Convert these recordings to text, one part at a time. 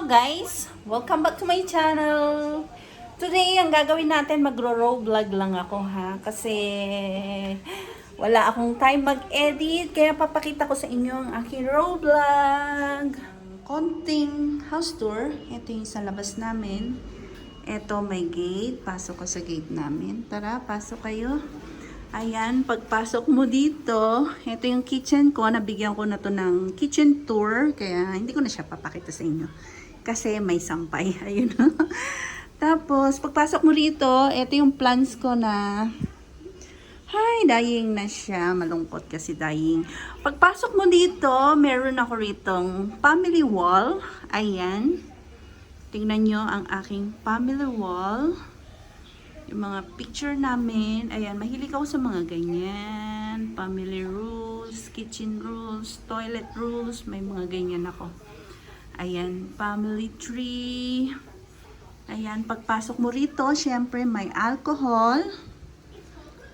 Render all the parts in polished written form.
Hello guys! Welcome back to my channel! Today, ang gagawin natin, magro-row vlog lang ako ha. Kasi wala akong time mag-edit. Kaya papakita ko sa inyo ang aking row vlog. Konting house tour. Ito yung sa labas namin. Ito may gate. Pasok ko sa gate namin. Tara, pasok kayo. Ayan, pagpasok mo dito, ito yung kitchen ko. Nabigyan ko na to ng kitchen tour. Kaya hindi ko na siya papakita sa inyo. Kasi may sampay. Ayun. Tapos, pagpasok mo dito, ito yung plants ko na... Hi, dying na siya. Malungkot kasi dying. Pagpasok mo dito, meron ako ritong family wall. Ayan. Tingnan nyo ang aking family wall. Yung mga picture namin. Ayan, mahilig ako sa mga ganyan. Family rules, kitchen rules, toilet rules. May mga ganyan ako. Ayan, family tree. Ayan, pagpasok mo rito, syempre may alcohol.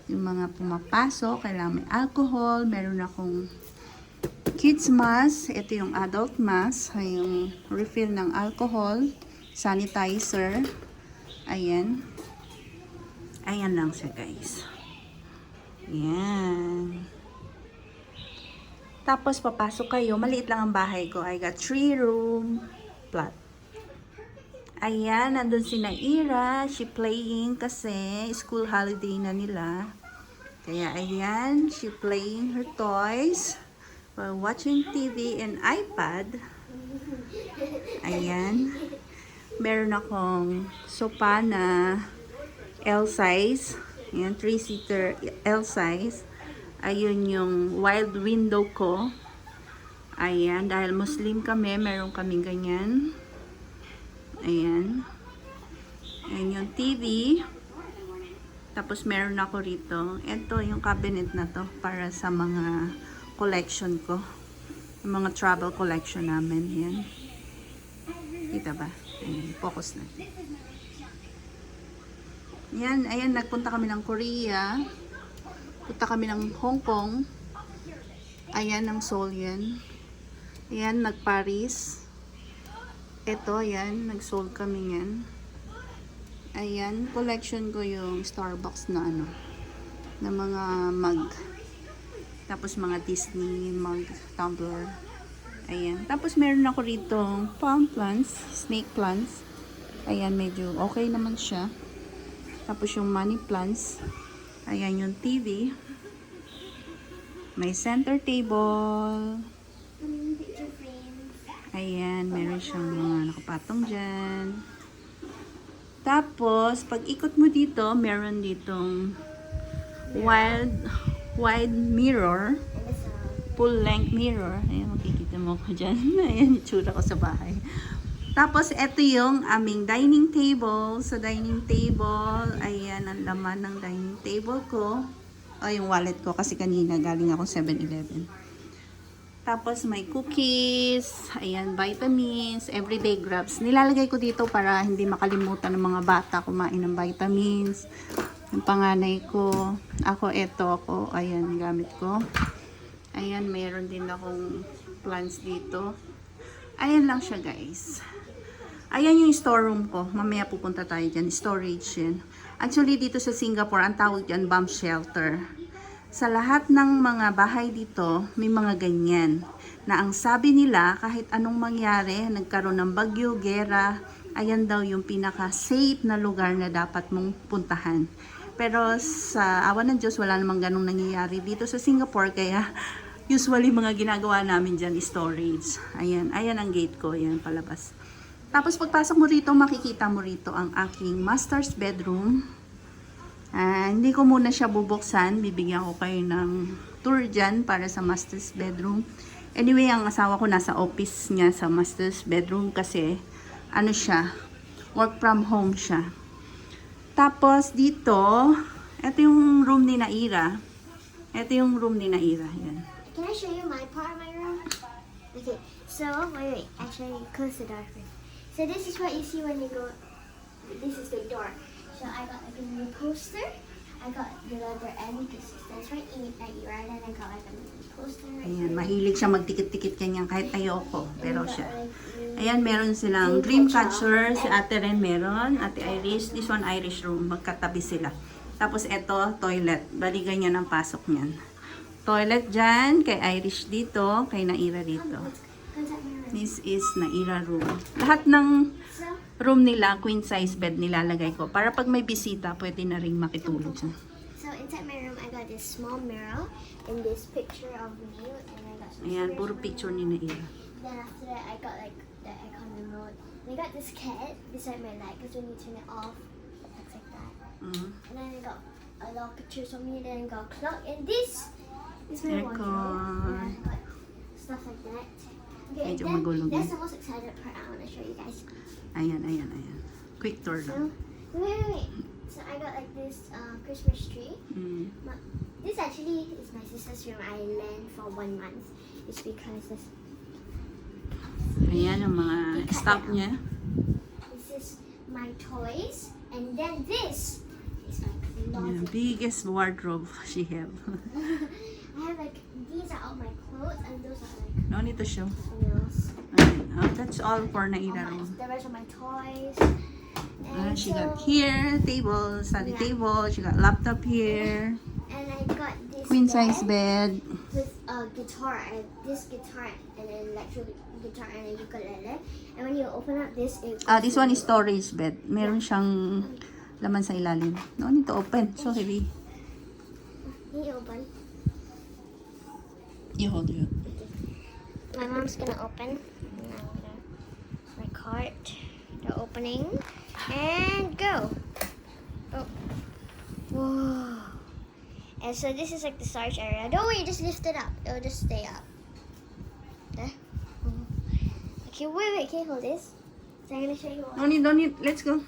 Yung mga pumapasok, kailangan may alcohol. Meron akong kids mask. Ito yung adult mask. Yung refill ng alcohol. Sanitizer. Ayan. Ayan lang siya, guys. Ayan. Tapos, papasok kayo. Maliit lang ang bahay ko. I got 3-room flat. Ayan, nandun si Naira. She playing kasi school holiday na nila. Kaya, ayan. She playing her toys while watching TV and iPad. Ayan. Meron akong sofa na L-size. Ayan, 3-seater L-size. Ayun yung wild window ko. Ayan, dahil Muslim kami, meron kaming ganyan. Ayan. Ayan yung TV. Tapos meron ako rito. Ito yung cabinet na to para sa mga collection ko. Yung mga travel collection namin. Ayan. Kita ba? Ayan, focus na. Yan, ayan, nagpunta kami ng Korea. Punta kami ng Hong Kong. Ayan, ng Seoul yan. Ayan, nag-Paris. Ito, ayan, nag-Seoul kami yan. Ayan, collection ko yung Starbucks na ano, na mga mug. Tapos mga Disney mug, tumbler. Ayan, tapos meron ako rito palm plants, snake plants. Ayan, medyo okay naman siya. Tapos yung money plants. Ayan yung TV. May center table. Ayan, meron siyang mga nakapatong dyan. Tapos, pag ikot mo dito, meron ditong wide mirror. Full length mirror. Ayan, makikita mo ko dyan. Ayan, itsura ko sa bahay. Tapos, ito yung aming dining table. Sa dining table, ayan ang laman ng dining table ko. O, yung wallet ko kasi kanina galing ako 7-Eleven. Tapos, may cookies, ayan, vitamins, everyday grabs. Nilalagay ko dito para hindi makalimutan ng mga bata kumain ng vitamins. Yung panganay ko, ako, ayan, gamit ko. Ayan, mayroon din akong plants dito. Ayan lang siya, guys. Ayan yung storeroom ko. Mamaya pupunta tayo dyan. Storage yan. Actually, dito sa Singapore, ang tawag dyan, bomb shelter. Sa lahat ng mga bahay dito, may mga ganyan. Na ang sabi nila, kahit anong mangyari, nagkaroon ng bagyo, gera, ayan daw yung pinaka-safe na lugar na dapat mong puntahan. Pero sa awa ng Diyos, wala namang ganong nangyayari dito sa Singapore. Kaya, usually mga ginagawa namin dyan, storage. Ayan, ayan ang gate ko. Ayan, palabas. Tapos pagpasok mo rito, makikita mo rito ang aking master's bedroom. Hindi ko muna siya bubuksan. Bibigyan ko kayo ng tour dyan para sa master's bedroom. Anyway, ang asawa ko nasa office niya sa master's bedroom kasi ano siya, work from home siya. Tapos dito, ito yung room ni Naira. Ito yung room ni Naira. Yan. Can I show you my part of my room? Okay, so, wait. Actually, close the door first. So this is what you see when you go, this is the door. So I got like a new poster. I got the letter N because it stands for Ira, and I got like a poster. Ayan, mahilig siya magtikit-tikit ganyan kahit ayoko. Pero siya. Ayan, meron silang dream catcher. Si ate rin meron. Ate Irish. This one Irish room. Magkatabi sila. Tapos ito, toilet. Bali ganyan ang pasok niyan. Toilet dyan. Kay Irish dito. Kay Naira dito. This is Naira room. Lahat ng room nila, queen size bed nilalagay ko. Para pag may bisita, pwede na rin makitulog siya. So inside my room, I got this small mirror and this picture of me, and I got some Ayan, stickers puro on picture it. ni Naira. Then after that, I got like the icon remote. And I got this cat beside my leg because when you turn it off, it looks like that. Mm. And then I got a lot of pictures of me. Then I got a clock, and this is my Aircon. wardrobe. Yeah, I got stuff like that. Okay, Medyo and then magulog that's yan. the most excited part I want to show you guys. Ayan, ayan, ayan. Quick tour So, lang. wait. So I got like this Christmas tree. Mm. This actually is my sister's room. I lent for 1 month. It's because this Ayan ang mga stock niya. is my toys, and then this is like Ayan, lots. biggest wardrobe she have. I have like these are all my clothes, and those are like No need to show. nails. Ayan, oh, that's all for All Naira my, room. the rest of my toys. Ah, And she got so- here, table, study Yeah. table. She got laptop here. And I got this Queen size bed. with a guitar, and this guitar, and an electric guitar, and a ukulele. And when you open up this, it Ah, this one is storage bed. Meron siyang laman sa ilalim. No need to open. So heavy. Can you open? You hold it. My mom's gonna open. And I'm gonna my cart, the opening, and go. Oh, whoa! And so this is like the storage area. Don't worry, just lift it up. It'll just stay up. There. Okay, wait. Can you hold this? So I'm gonna show you what. No need. Let's go.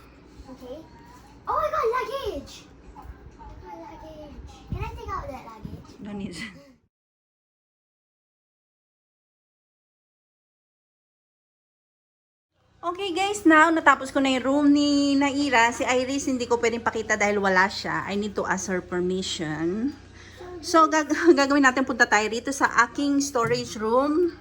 Okay. Oh, I got luggage. I got luggage. Can I take out that luggage? No need. Okay guys, now natapos ko na yung room ni Naira. Si Iris hindi ko pwedeng pakita dahil wala siya. I need to ask her permission. So gagawin natin, punta tayo rito sa aking storage room.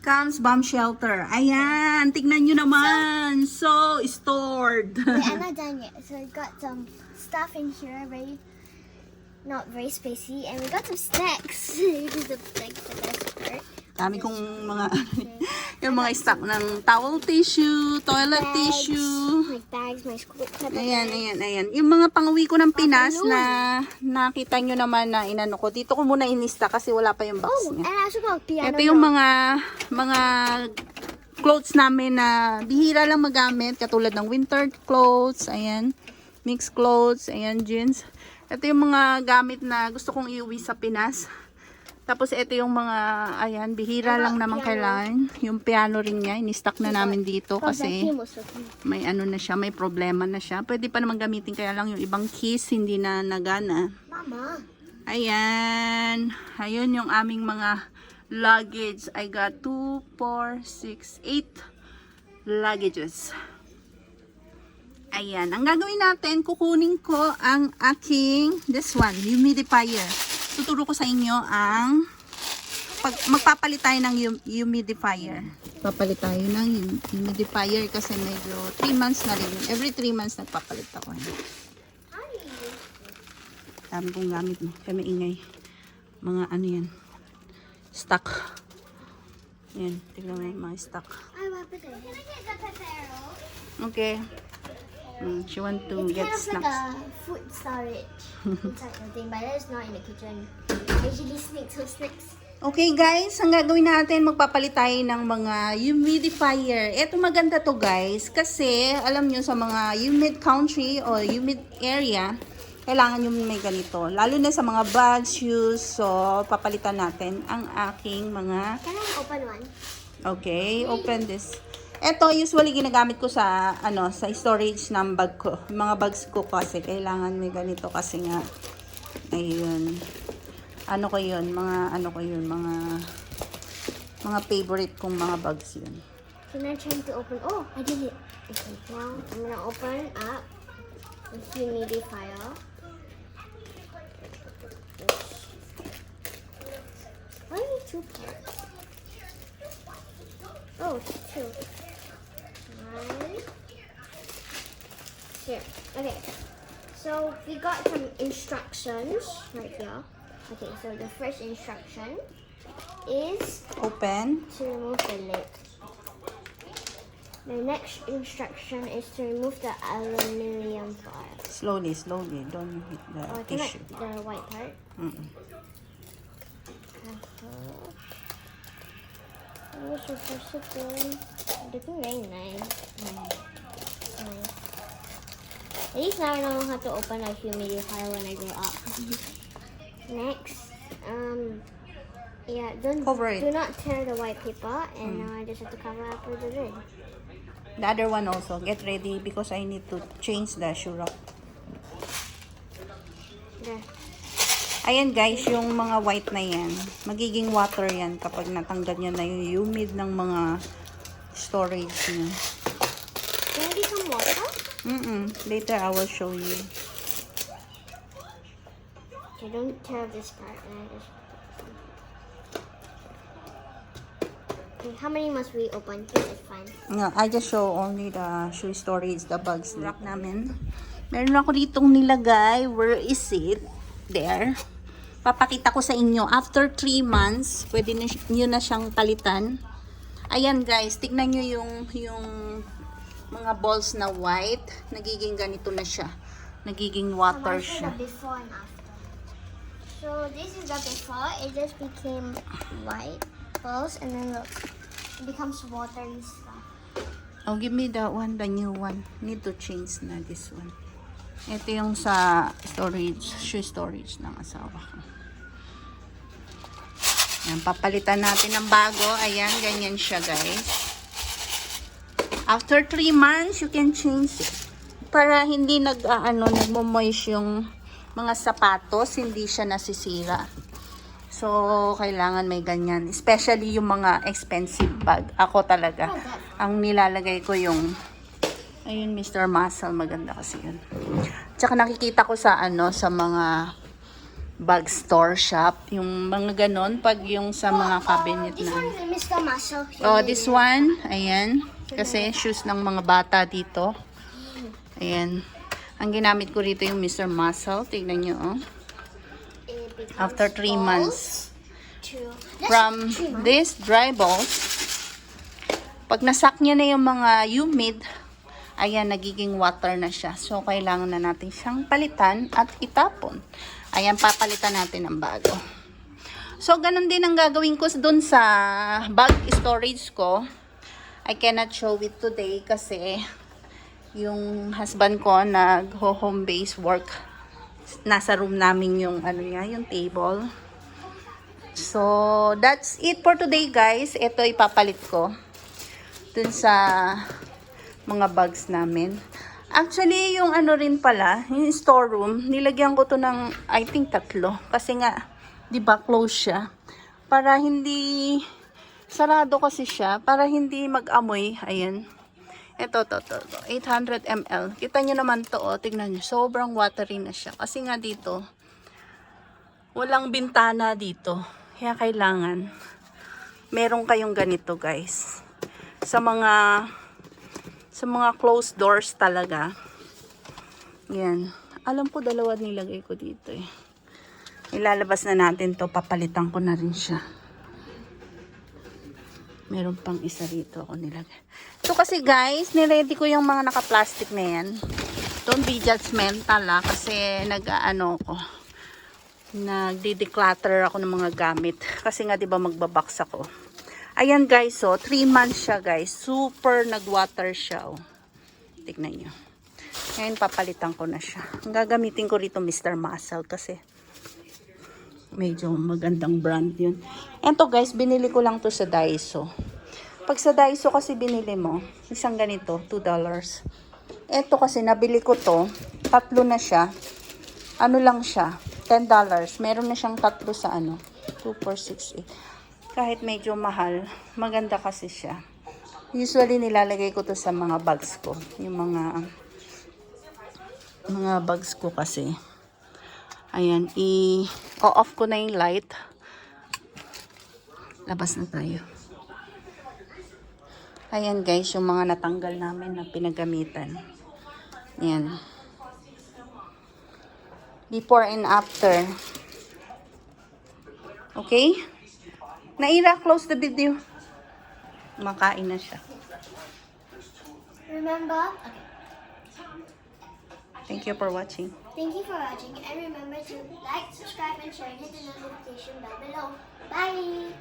Comes bomb shelter. Ayan, tignan nyo naman. So stored. Wait, I'm not done yet. So I got some stuff in here, not very spacey, and we got some snacks. Which is the best part. Dami kong mga yung mga stock ng towel tissue, toilet Bags, tissue. my bags, my school club. Ayan. Yung mga panguwi ko ng Pinas na nakita nyo naman na inano ko. Dito ko muna inista kasi wala pa yung box Oh, and niya. I also got piano. Ito yung note. mga clothes namin na bihira lang magamit. Katulad ng winter clothes. Ayan. Mixed clothes. Ayan, jeans. Ito yung mga gamit na gusto kong iuwi sa Pinas. Tapos ito yung mga, ayan, bihira lang naman piano. kailangan. Yung piano rin niya, in-stock na namin dito Oh, that kasi came also. may ano na siya, may problema na siya. Pwede pa naman gamitin, kaya lang yung ibang keys hindi na nagana. Mama. Ayan. Ayun yung aming mga luggage. I got 2, 4, 6, 8 luggages. Ayan. Ang gagawin natin, kukunin ko ang aking, this one, humidifier. Tuturo ko sa inyo ang magpapalit tayo ng humidifier. Papalit tayo ng humidifier kasi medyo 3 months na rin. Every 3 months nagpapalit ako. Dami kong gamit mo. Kaya maingay. Mga ano yan. Stock. Yan. Tignan mo yung mga stock. I want potato. Can I get the potato? Okay. She want to It's get kind of like snacks. a food storage inside the thing, but it's not in the kitchen. I usually sneak some snacks. Okay guys, ang gagawin natin, magpapalit tayo ng mga humidifier. Ito maganda to guys, kasi alam nyo sa mga humid country o humid area, kailangan nyo may ganito. Lalo na sa mga bags, shoes, so papalitan natin ang aking mga... Can I open one? Okay, open this. Ito usually ginagamit ko sa sa storage ng bag ko. Yung mga bags ko kasi kailangan may ganito kasi nga ayun. Ano ko 'yun, mga favorite kong mga bags 'yun. Can I try to open? Oh, I did it. Okay, now I'm gonna open up the humidifier. 2 parts. Oh, 2. 1. Here. Okay. So we got some instructions right here. Okay, so the first instruction is Open. to remove the lid. The next instruction is to remove the aluminium foil. Slowly, slowly. Don't hit the Or tissue. the white part. Oh, so versatile. Looking very nice. Nice. At least now I know how to open a humidifier when I grow up. Next, yeah, Cover it. do not tear the white paper, and now I just have to cover up with the lid. The other one also. Get ready because I need to change the shoe rack. There. Ayan guys, yung mga white na yan, magiging water yan kapag natanggal nyo na yung humid ng mga storage nyo. Can I get some water? Later I will show you. Okay, don't tear this part. And I just... Okay, how many must we open? 2 is fine. No, I just show only the shoe storage, the bags rack namin. Meron ako ditong nilagay. Where is it? There. Papakita ko sa inyo. After 3 months, pwede nyo na siyang palitan. Ayan guys, tignan nyo yung mga balls na white. Nagiging ganito na siya. Nagiging water siya. The before and after. So this is the before. It just became white balls, and then look, it becomes watery stuff. Oh, give me that one, the new one. Need to change na this one. Ito yung sa storage, shoe storage ng asawa ko. Ayan, papalitan natin ng bago. Ayan, ganyan siya guys. After 3 months, you can change it. Para hindi nagmo-moist yung mga sapatos, hindi siya nasisira. So, kailangan may ganyan. Especially yung mga expensive bag. Ako talaga. Ang nilalagay ko yung, ayun, Mr. Muscle. Maganda kasi yun. Tsaka nakikita ko sa sa mga bag store shop. Yung mga ganon. Pag yung sa mga cabinet This na. one is Mr. Muscle. Oh, this one. Ayan. Kasi shoes ng mga bata dito. Ayan. Ang ginamit ko rito yung Mr. Muscle. Tignan nyo, oh. After 3 months. From this dry balls, pag nasak niya na yung mga humid, ayan, nagiging water na siya. So, kailangan na natin siyang palitan at itapon. Ayan, papalitan natin ng bago. So, ganun din ang gagawin ko dun sa bag storage ko. I cannot show it today kasi yung husband ko nag-home base work. Nasa room namin yung yung table. So, that's it for today guys. Ito ipapalit ko dun sa mga bags namin. Actually, yung rin pala, yung storeroom, nilagyan ko to ng I think 3. Kasi nga, 'di ba, close siya. Para hindi sarado kasi siya, para hindi mag-amoy. Ayan. Ito, 800 ml. Kita nyo naman to, oh. Tignan nyo. Sobrang watery na siya. Kasi nga dito, walang bintana dito. Kaya kailangan, meron kayong ganito, guys. Sa mga closed doors talaga. Yan. Alam ko, 2 nilagay ko dito, eh. Ilalabas na natin to. Papalitan ko na rin siya. Meron pang isa rito ako nilagay. So kasi guys, niready ko yung mga naka-plastic na yan. Don't be judgmental kasi nagde-declutter ako ng mga gamit. Kasi nga 'di ba magbabox ako. Ayan guys, so 3 months siya guys. Super nag-water siya. Oh. Tignan nyo. Ngayon papalitan ko na siya. Ang gagamitin ko rito Mr. Muscle kasi medyo magandang brand yun. Ito guys, binili ko lang to sa Daiso. Pag sa Daiso kasi binili mo, isang ganito, $2. Ito kasi nabili ko to, 3 na siya. Ano lang siya, $10. Meron na siyang 3 sa 2, 4, 6, 8. Kahit medyo mahal, maganda kasi siya. Usually nilalagay ko to sa mga bags ko. Yung mga bags ko kasi. Ayan, i-off ko na yung light. Labas na tayo. Ayan guys, yung mga natanggal namin na pinagamitan. Ayan. Before and after. Okay? Naira, close the video. Makain na siya. Remember? Okay. Thank you for watching. Thank you for watching, and remember to like, subscribe, and share, and hit the notification bell below. Bye!